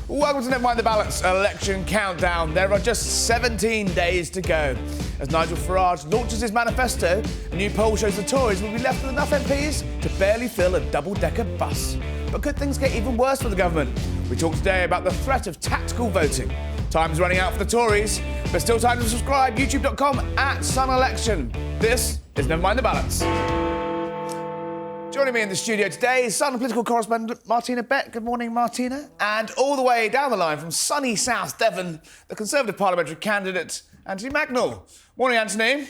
Welcome to Never Mind the Ballots election countdown. There are just 17 days to go. As Nigel Farage launches his manifesto, a new poll shows the Tories will be left with enough MPs to barely fill a double-decker bus. But could things get even worse for the government? We talk today about the threat of tactical voting. Time's running out for the Tories, but still time to subscribe. YouTube.com/SunElection. This is Never Mind the Ballots. Joining me in the studio today is Sun political correspondent Martina Beck. Good morning, Martina. And all the way down the line from sunny South Devon, the Conservative parliamentary candidate, Anthony Mangnall. Morning, Anthony.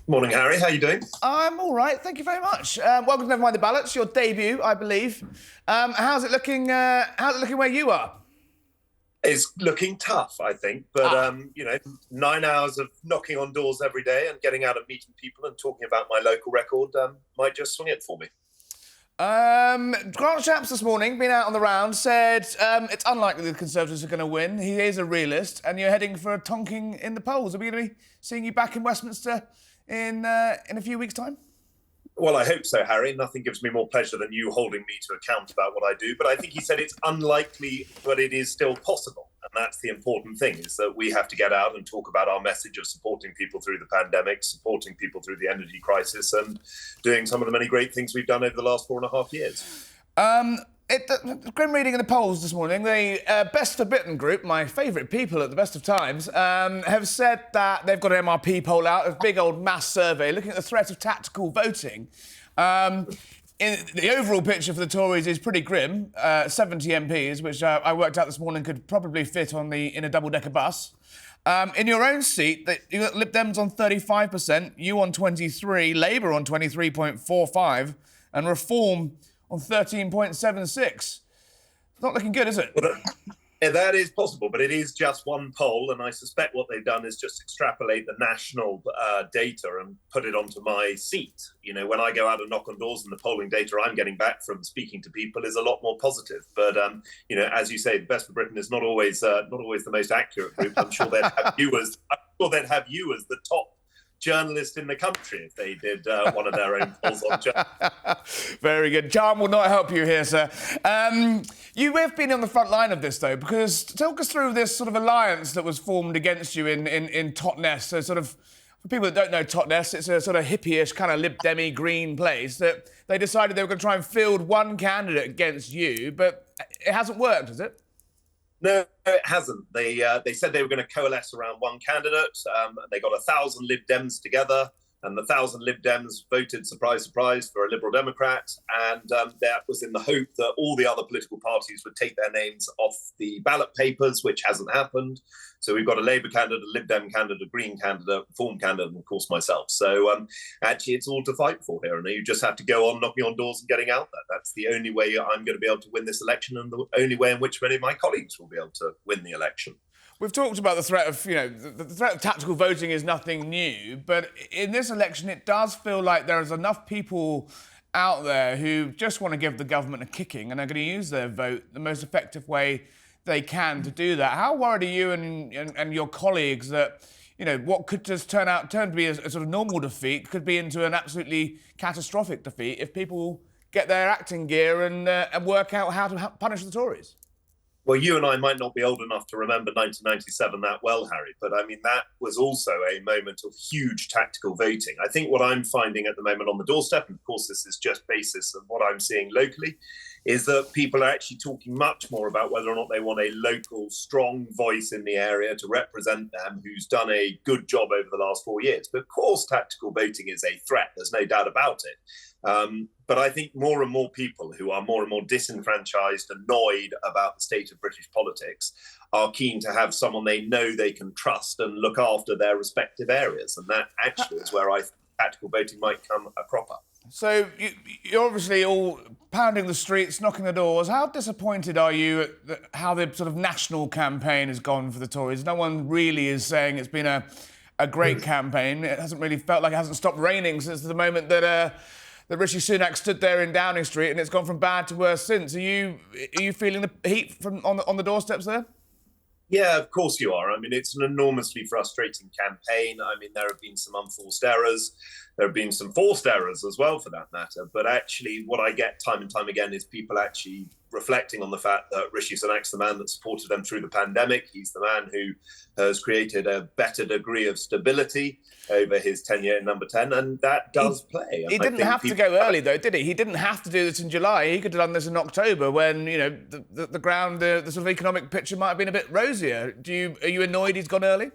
Morning, Harry. How are you doing? I'm all right, thank you very much. Welcome to Never Mind the Ballots, your debut, I believe. How's it looking where you are? It's looking tough, I think. But, 9 hours of knocking on doors every day and getting out and meeting people and talking about my local record might just swing it for me. Grant Shapps this morning, been out on the round, said it's unlikely the Conservatives are going to win. He is a realist, and you're heading for a tonking in the polls. Are we going to be seeing you back in Westminster in a few weeks' time? Well, I hope so, Harry. Nothing gives me more pleasure than you holding me to account about what I do. But I think he said it's unlikely, but it is still possible. And that's the important thing, is that we have to get out and talk about our message of supporting people through the pandemic, supporting people through the energy crisis, and doing some of the many great things we've done over the last 4.5 years. Grim reading in the polls this morning. The Best for Britain group, my favourite people at the best of times, have said that they've got an MRP poll out, a big old mass survey looking at the threat of tactical voting. The overall picture for the Tories is pretty grim. 70 MPs, which I worked out this morning could probably fit in a double-decker bus. In your own seat, you got Lib Dem's on 35%, you on 23%, Labour on 23.45%, and Reform on 13.76%. It's not looking good, is it? Well, that is possible, but it is just one poll, and I suspect what they've done is just extrapolate the national data and put it onto my seat. You know, when I go out and knock on doors, and the polling data I'm getting back from speaking to people is a lot more positive. But as you say, the Best for Britain is not always the most accurate group. I'm sure they'd have you as the top journalist in the country if they did one of their own polls on journalism. Very good. Charm will not help you here, sir. You have been on the front line of this, though, because talk us through this sort of alliance that was formed against you in Totnes. So sort of, for people that don't know Totnes, it's a sort of hippie-ish kind of Lib Dem green place that they decided they were going to try and field one candidate against you, but it hasn't worked, has it? No, it hasn't. They said they were going to coalesce around one candidate. They got 1,000 Lib Dems together, and the 1,000 Lib Dems voted, surprise, surprise, for a Liberal Democrat. And that was in the hope that all the other political parties would take their names off the ballot papers, which hasn't happened. So we've got a Labour candidate, a Lib Dem candidate, a Green candidate, a Reform candidate, and of course myself. So actually it's all to fight for here. And you just have to go on knocking on doors and getting out there. That's the only way I'm going to be able to win this election, and the only way in which many of my colleagues will be able to win the election. We've talked about the threat of, the threat of tactical voting is nothing new, but in this election it does feel like there is enough people out there who just want to give the government a kicking and are going to use their vote the most effective way they can to do that. How worried are you and your colleagues that, what could just turn to be a sort of normal defeat could be into an absolutely catastrophic defeat if people get their acting gear and work out how to punish the Tories? Well, you and I might not be old enough to remember 1997 that well, Harry, but I mean, that was also a moment of huge tactical voting. I think what I'm finding at the moment on the doorstep, and of course this is just basis of what I'm seeing locally, is that people are actually talking much more about whether or not they want a local, strong voice in the area to represent them, who's done a good job over the last 4 years. But of course, tactical voting is a threat. There's no doubt about it. But I think more and more people who are more and more disenfranchised, annoyed about the state of British politics, are keen to have someone they know they can trust and look after their respective areas. And that actually is where I think tactical voting might come a cropper. So you're obviously all pounding the streets, knocking the doors. How disappointed are you at how the sort of national campaign has gone for the Tories? No one really is saying it's been a great campaign. It hasn't really felt like it hasn't stopped raining since the moment that Rishi Sunak stood there in Downing Street, and it's gone from bad to worse since. Are you feeling the heat from on the doorsteps there? Yeah, of course you are. I mean, it's an enormously frustrating campaign. I mean, there have been some unforced errors. There have been some forced errors as well, for that matter. But actually, what I get time and time again is people actually reflecting on the fact that Rishi Sunak's the man that supported them through the pandemic. He's the man who has created a better degree of stability over his tenure in number 10, and that does play. And he didn't have to go early, though, did he? He didn't have to do this in July. He could have done this in October when, you know, the ground, the sort of economic picture might have been a bit rosier. Are you annoyed he's gone early?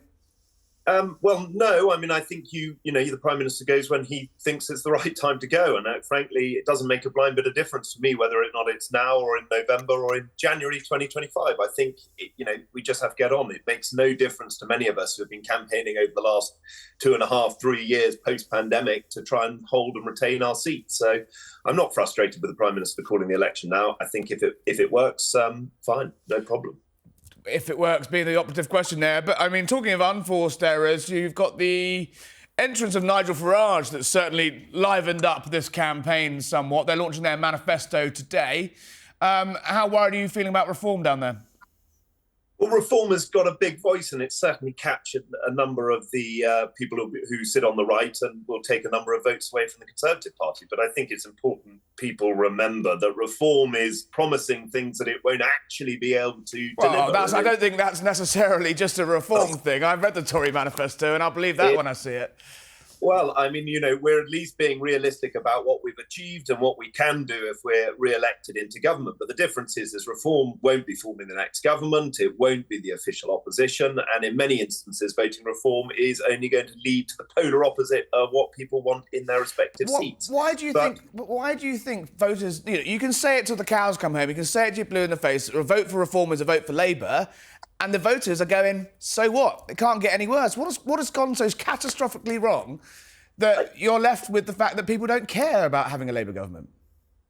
Well, no. I mean, I think the Prime Minister goes when he thinks it's the right time to go. And frankly, it doesn't make a blind bit of difference to me whether or not it's now or in November or in January 2025. I think, we just have to get on. It makes no difference to many of us who have been campaigning over the last 2.5, 3 years post-pandemic to try and hold and retain our seats. So I'm not frustrated with the Prime Minister calling the election now. I think if it works, fine, no problem. If it works being the operative question there. But, I mean, talking of unforced errors, you've got the entrance of Nigel Farage that's certainly livened up this campaign somewhat. They're launching their manifesto today. How worried are you feeling about reform down there? Well, reform has got a big voice, and it's certainly captured a number of the people who sit on the right and will take a number of votes away from the Conservative Party. But I think it's important people remember that reform is promising things that it won't actually be able to deliver. I don't think that's necessarily just a reform thing. I've read the Tory manifesto, and I'll believe that when I see it. Well, I mean, we're at least being realistic about what we've achieved and what we can do if we're re-elected into government. But the difference is reform won't be forming the next government. It won't be the official opposition. And in many instances, voting reform is only going to lead to the polar opposite of what people want in their respective seats. Why do you think voters, you can say it till the cows come home, you can say it to your blue in the face, a vote for reform is a vote for Labour, and the voters are going, so what? It can't get any worse. What has gone so catastrophically wrong that you're left with the fact that people don't care about having a Labour government?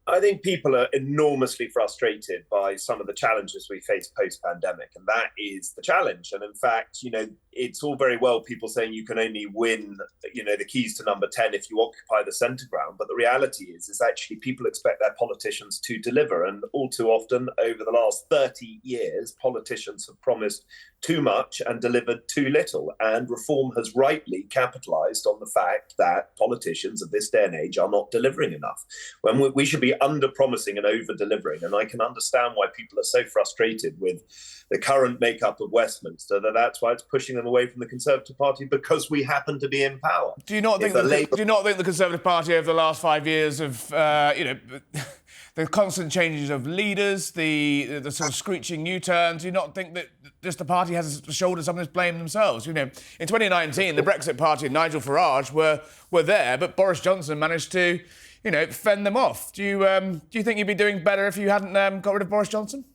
I think people are enormously frustrated by some of the challenges we face post-pandemic, and that is the challenge. And in fact, it's all very well people saying you can only win, the keys to number 10 if you occupy the centre ground. But the reality is actually people expect their politicians to deliver. And all too often over the last 30 years, politicians have promised too much and delivered too little. And reform has rightly capitalised on the fact that politicians of this day and age are not delivering enough, when we should be under-promising and over-delivering. And I can understand why people are so frustrated with the current makeup of Westminster that's why it's pushing them away from the Conservative Party, because we happen to be in power. Do you not think the Conservative Party over the last 5 years of, the constant changes of leaders, the sort of screeching U-turns, do you not think that just the party has to shoulder some of this blame themselves? In 2019, the Brexit Party and Nigel Farage were there, but Boris Johnson managed to, fend them off. Do you think you'd be doing better if you hadn't got rid of Boris Johnson?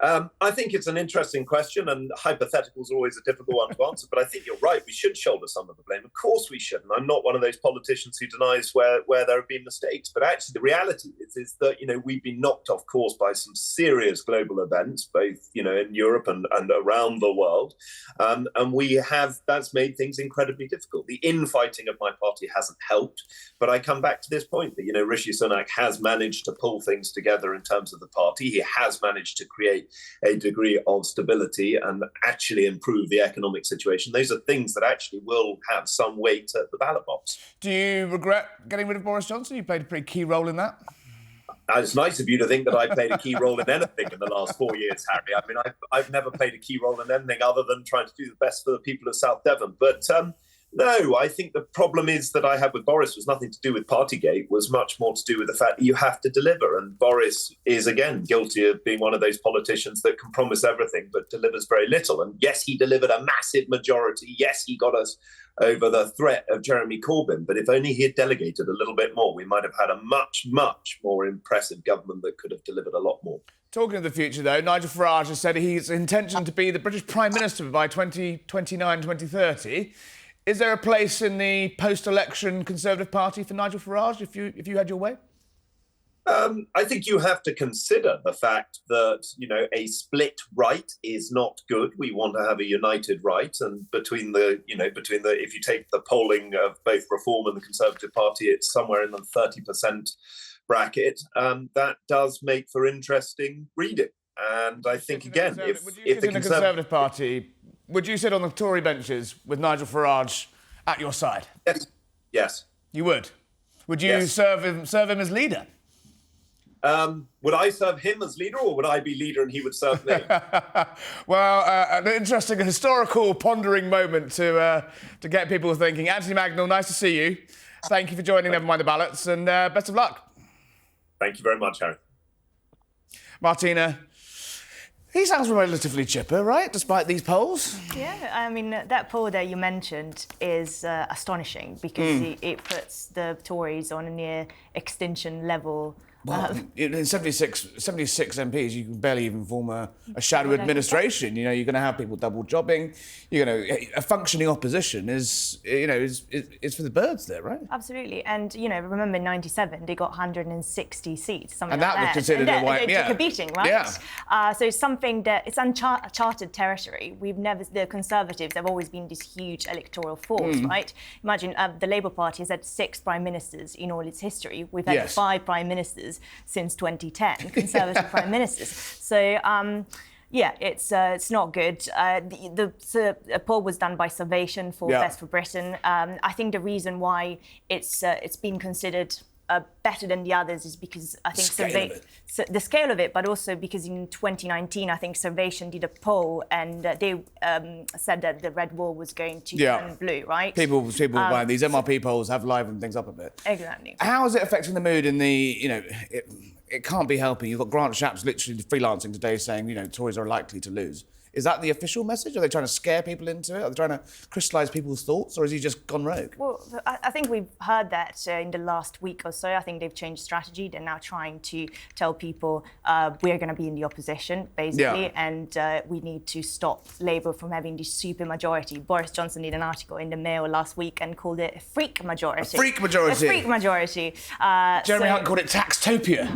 I think it's an interesting question, and hypotheticals are always a difficult one to answer, but I think you're right. We should shoulder some of the blame. Of course we should. And I'm not one of those politicians who denies where there have been mistakes. But actually, the reality is that, we've been knocked off course by some serious global events, both, in Europe and around the world. And that's made things incredibly difficult. The infighting of my party hasn't helped. But I come back to this point that, Rishi Sunak has managed to pull things together in terms of the party. He has managed to create a degree of stability and actually improve the economic situation. Those are things that actually will have some weight at the ballot box. Do you regret getting rid of Boris Johnson? You played a pretty key role in that. It's nice of you to think that I played a key role in anything in the last 4 years, Harry. I mean, I've never played a key role in anything other than trying to do the best for the people of South Devon. But no, I think the problem is that I had with Boris was nothing to do with Partygate, was much more to do with the fact that you have to deliver. And Boris is, again, guilty of being one of those politicians that can promise everything but delivers very little. And yes, he delivered a massive majority. Yes, he got us over the threat of Jeremy Corbyn. But if only he had delegated a little bit more, we might have had a much, much more impressive government that could have delivered a lot more. Talking of the future, though, Nigel Farage has said his intention to be the British Prime Minister by 2029, 2030. Is there a place in the post-election Conservative Party for Nigel Farage if you had your way? I think you have to consider the fact that, a split right is not good. We want to have a united right, and if you take the polling of both Reform and the Conservative Party, it's somewhere in the 30% bracket. That does make for interesting reading. And I think, again, if the Conservative Party, would you sit on the Tory benches with Nigel Farage at your side? Yes. You would? Would you serve him as leader? Would I serve him as leader, or would I be leader and he would serve me? Well, an interesting historical pondering moment to get people thinking. Anthony Mangnall, nice to see you. Thank you for joining Never Mind the Ballots, and best of luck. Thank you very much, Harry. Martina, he sounds relatively chipper, right, despite these polls? Yeah, I mean, that poll that you mentioned is astonishing because it puts the Tories on a near extinction level. Well, in 76 MPs, you can barely even form a shadow administration. You know, you're going to have people double jobbing. You know, a functioning opposition is for the birds there, right? Absolutely, and remember in '97 they got 160 seats, something and like that was considered and a white, they took a beating, right? Yeah. So it's something that it's uncharted territory. The Conservatives have always been this huge electoral force, right? Imagine the Labour Party has had 6 prime ministers in all its history. We've had 5 prime ministers since 2010, Conservative prime ministers. So, yeah, it's not good. The poll was done by Salvation for Best for Britain. I think the reason why it's been considered better than the others is because I think the scale of it, but also because in 2019 I think Salvation did a poll and they said that the red wall was going to turn blue, right? People buying these MRP polls have livened things up a bit. Exactly. How is it affecting the mood in the it can't be helping. You've got Grant Shapps literally freelancing today saying Tories are likely to lose. Is that the official message? Are they trying to scare people into it? Are they trying to crystallise people's thoughts, or has he just gone rogue? Well, I think we've heard that in the last week or so. I think they've changed strategy. They're now trying to tell people we're going to be in the opposition, basically, and we need to stop Labour from having this super majority. Boris Johnson did an article in the Mail last week and called it a freak majority. A freak majority. A freak majority. Jeremy Hunt called it taxtopia.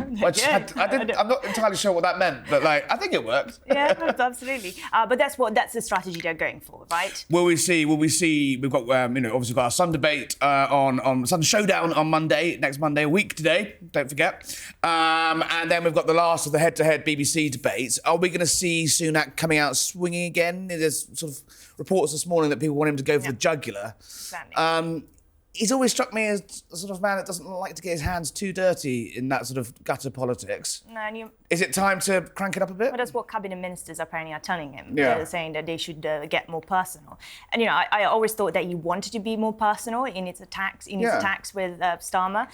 I'm not entirely sure what that meant, but I think it worked. Yeah, absolutely. But that's the strategy they're going for, right? Will we see? We've got obviously got our Sun debate on Sun Showdown on next Monday, a week today. Don't forget. And then we've got the last of the head-to-head BBC debates. Are we going to see Sunak coming out swinging again? There's sort of reports this morning that people want him to go for the jugular. Exactly. He's always struck me as the sort of man that doesn't like to get his hands too dirty in that sort of gutter politics. No, Is it time to crank it up a bit? Well, that's what cabinet ministers apparently are telling him. Yeah. They're saying that they should get more personal. And I always thought that he wanted to be more personal in his attacks with Starmer.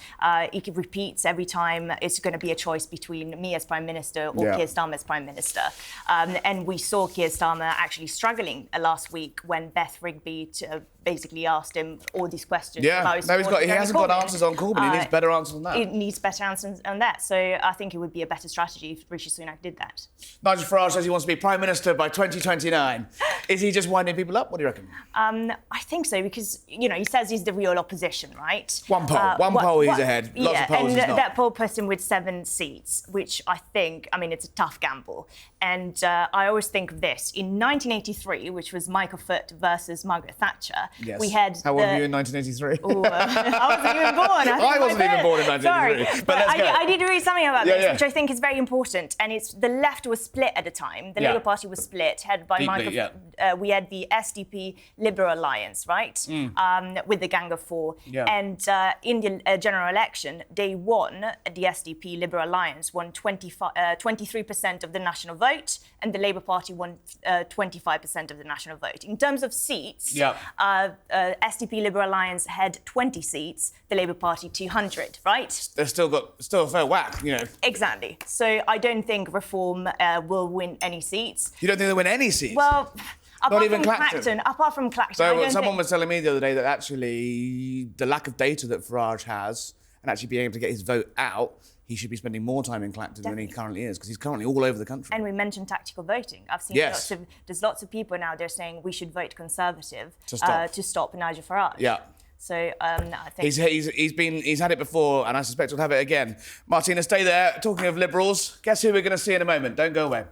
He repeats every time it's going to be a choice between me as prime minister or Keir Starmer as prime minister. And we saw Keir Starmer actually struggling last week when Beth Rigby basically asked him all these questions. Yeah, he hasn't got answers on Corbyn. He needs better answers than that. He needs better answers on that. So I think it would be a better strategy if Rishi Sunak did that. Nigel Farage says he wants to be Prime Minister by 2029. Is he just winding people up? What do you reckon? I think so, because, he says he's the real opposition, right? One poll he's ahead. Lots of polls he's not. That poll puts him with 7 seats, which I think, it's a tough gamble. And I always think of this. In 1983, which was Michael Foot versus Margaret Thatcher, we had... How old were you in 1983? I wasn't even born. I wasn't even born in 1983. Sorry, but let's go. I did read something about this, which I think is very important. And it's the left was split at the time. The Labour Party was split, headed by Michael. We had the SDP Liberal Alliance, right, with the Gang of Four. And in the general election, they won. The SDP Liberal Alliance won 23% of the national vote, and the Labour Party won 25% of the national vote. In terms of seats, SDP Liberal Alliance had 20 seats, the Labour Party 200, right? They've still a fair whack, Exactly. So I don't think Reform will win any seats. You don't think they'll win any seats? Well, apart from Clacton. So someone was telling me the other day that actually the lack of data that Farage has and actually being able to get his vote out, he should be spending more time in Clacton than he currently is, because he's currently all over the country. And we mentioned tactical voting. I've seen there's lots of people now, they're saying we should vote Conservative to stop Nigel Farage. Yeah. So I think he's had it before, and I suspect he'll have it again. Martina, stay there. Talking of Liberals, guess who we're going to see in a moment? Don't go away.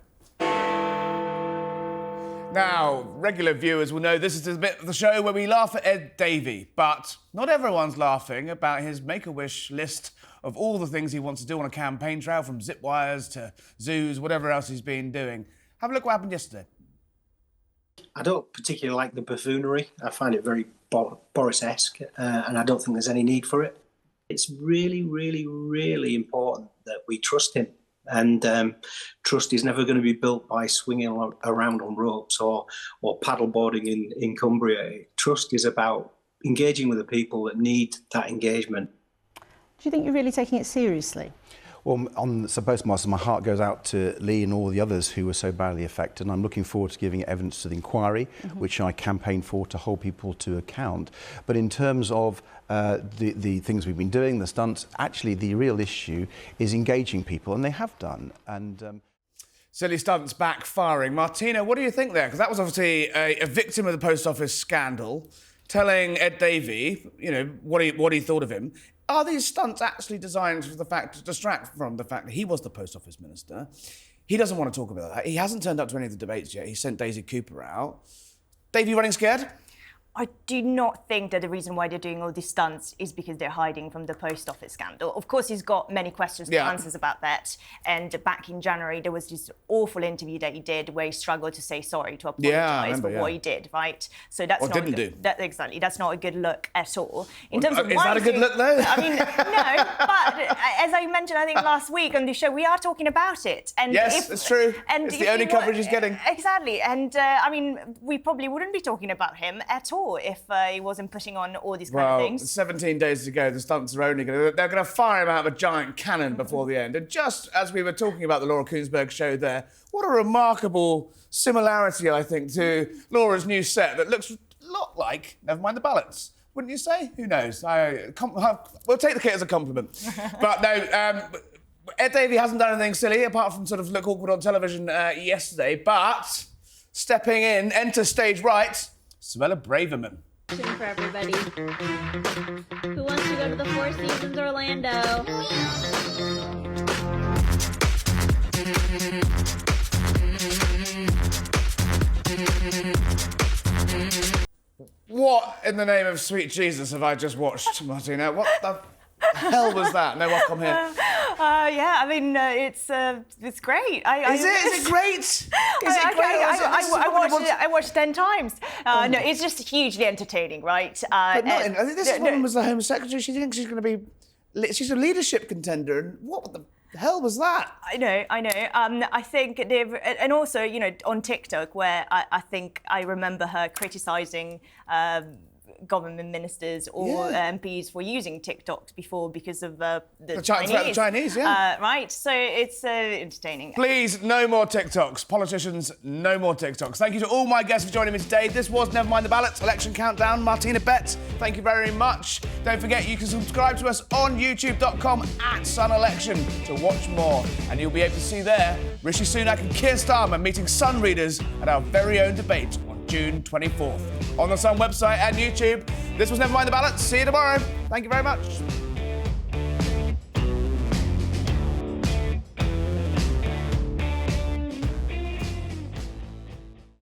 Now, regular viewers will know this is the bit of the show where we laugh at Ed Davey, but not everyone's laughing about his Make-A-Wish list of all the things he wants to do on a campaign trail, from zip wires to zoos, whatever else he's been doing. Have a look what happened yesterday. I don't particularly like the buffoonery. I find it very Boris-esque, and I don't think there's any need for it. It's really, really, really important that we trust him. And trust is never going to be built by swinging around on ropes or paddleboarding in Cumbria. Trust is about engaging with the people that need that engagement. Do you think you're really taking it seriously? Well, on Sir Postmaster, my heart goes out to Lee and all the others who were so badly affected, and I'm looking forward to giving evidence to the inquiry, which I campaign for to hold people to account. But in terms of the things we've been doing, the stunts, actually the real issue is engaging people, and they have done. And silly stunts backfiring. Martina, what do you think there? Because that was obviously a victim of the Post Office scandal, telling Ed Davey, you know, what he thought of him. Are these stunts actually designed for the fact to distract from the fact that he was the Post Office Minister? He doesn't want to talk about that. He hasn't turned up to any of the debates yet. He sent Daisy Cooper out. Davey running scared? I do not think that the reason why they're doing all these stunts is because they're hiding from the Post Office scandal. Of course, he's got many questions and answers about that. And back in January, there was this awful interview that he did where he struggled to say sorry, to apologise for what he did, right? So that's not didn't do. Exactly. That's not a good look at all. In terms of is that a good look, though? I mean, no. But as I mentioned, I think last week on the show, we are talking about it. And yes, it's true. And it's the only coverage he's getting. Exactly. And I mean, we probably wouldn't be talking about him at all if he wasn't putting on all these kind of things. 17 days to go, the stunts are only they're going to fire him out of a giant cannon before the end. And just as we were talking about the Laura Kuenssberg show there, what a remarkable similarity, I think, to Laura's new set that looks a lot like Never Mind the Ballots. Wouldn't you say? Who knows? We'll take the kit as a compliment. But no, Ed Davey hasn't done anything silly apart from sort of look awkward on television yesterday. But stepping in, enter stage right, Suella Braverman. For everybody who wants to go to the Four Seasons Orlando. What in the name of sweet Jesus have I just watched, Martina? What the hell was that? No, I'll come here. Yeah, I mean, it's great. Is it great? Is it great? I watched 10 times. No, it's just hugely entertaining, right? But this woman was the Home Secretary. She thinks she's going to be... She's a leadership contender. And what the hell was that? I know. I think they've... And also, you know, on TikTok, where I think I remember her criticising... government ministers or MPs for using TikToks before because of the Chinese. Right, so it's entertaining. Please, no more TikToks. Politicians, no more TikToks. Thank you to all my guests for joining me today. This was Never Mind the Ballots, Election Countdown. Martina Betts, thank you very much. Don't forget, you can subscribe to us on youtube.com/SunElection to watch more. And you'll be able to see there Rishi Sunak and Keir Starmer meeting Sun readers at our very own debate on June 24th. On the Sun website and YouTube. This was Never Mind the Ballots. See you tomorrow. Thank you very much.